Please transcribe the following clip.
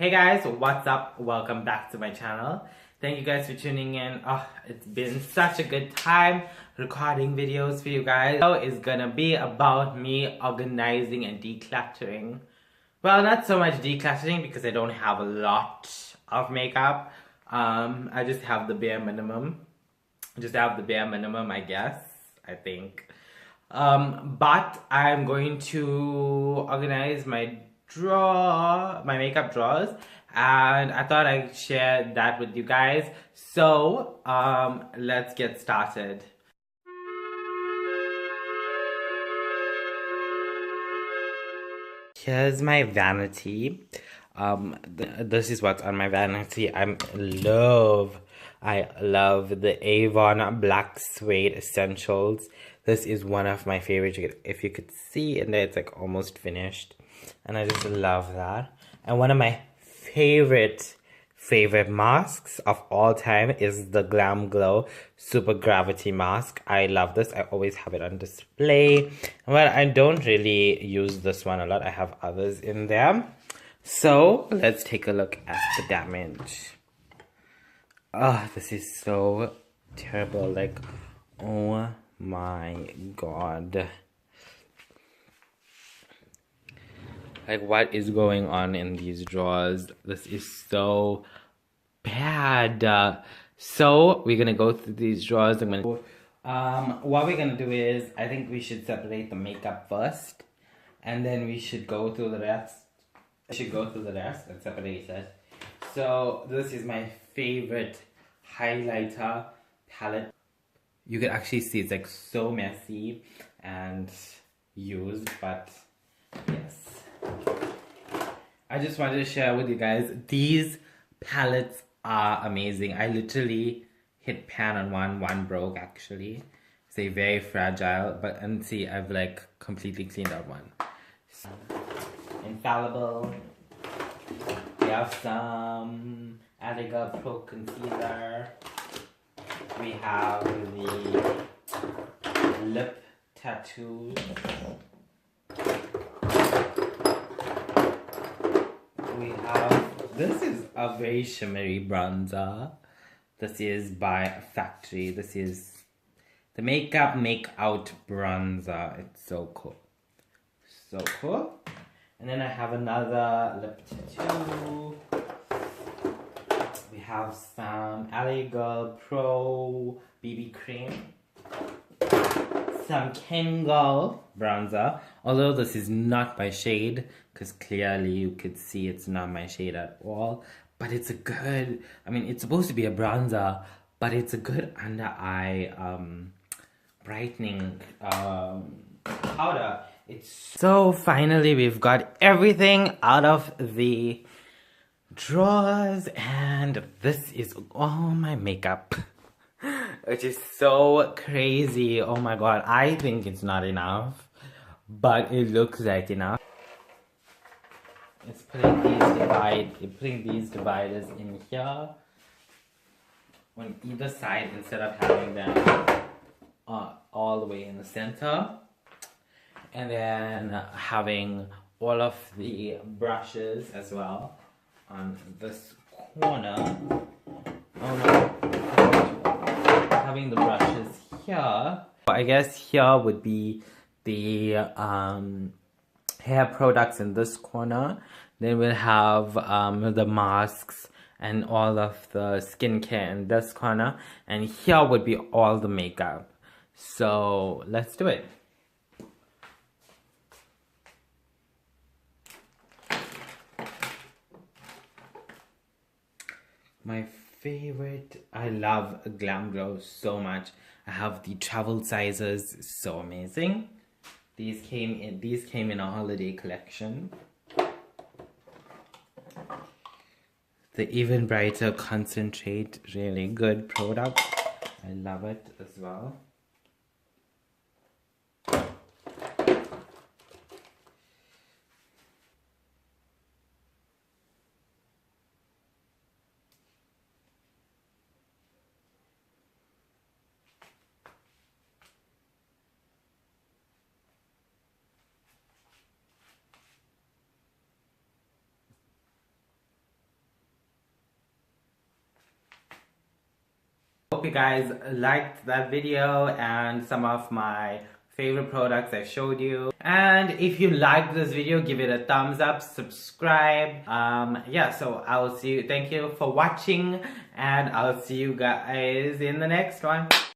Hey guys, what's up? Welcome back to my channel. Thank you guys for tuning in. Oh, it's been such a good time recording videos for you guys. Video is gonna be about me organizing and decluttering. Well, not so much decluttering because I don't have a lot of makeup. I just have the bare minimum. I guess. I think. But I'm going to organize my makeup drawers, and I thought I'd share that with you guys. So let's get started. Here's my vanity. This is what's on my vanity. I love the Avon Black Suede Essentials. This is one of my favorites. If you could see in there, it's like almost finished. And I just love that. And one of my favorite masks of all time is the Glam Glow Super Gravity Mask. I love this. I always have it on display. Well, I don't really use this one a lot. I have others in there. So let's take a look at the damage. Oh, this is so terrible. Like, oh my god. Like, what is going on in these drawers? This is so bad. So we're gonna go through these drawers. What we're gonna do is, I think we should separate the makeup first, and then we should go through the rest. And separate it. So this is my favorite highlighter palette. You can actually see it's like so messy and used, but yes. I just wanted to share with you guys, these palettes are amazing. I literally hit pan on one broke actually. They're very fragile, and see, I've like completely cleaned out one. So, Infallible. We have some Gopro concealer. We have the lip tattoos. We have, this is a very shimmery bronzer. This is by Factory. This is the Makeup Make Out bronzer. It's so cool. So cool. And then I have another lip tattoo. We have some Gopro BB cream. Some Kangol bronzer. Although this is not my shade, because clearly you could see it's not my shade at all. But it's a good, I mean, it's supposed to be a bronzer, but it's a good under eye brightening powder. So finally we've got everything out of the drawers, and this is all my makeup, which is so crazy. Oh my god, I think it's not enough, but it looks like enough. It's putting these dividers in here on either side instead of having them all the way in the center. And then having all of the brushes as well on this corner. Oh no. Having the brushes here. I guess here would be the hair products in this corner. Then we'll have the masks and all of the skincare in this corner. And here would be all the makeup. So let's do it. My favorite, I love Glam Glow so much. I have the travel sizes, so amazing. These came in a holiday collection. The Even Brighter Concentrate, really good product. I love it as well. Hope you guys liked that video and some of my favorite products I showed you. And if you liked this video, give it a thumbs up, subscribe. Yeah, so I will see you. Thank you for watching, and I'll see you guys in the next one.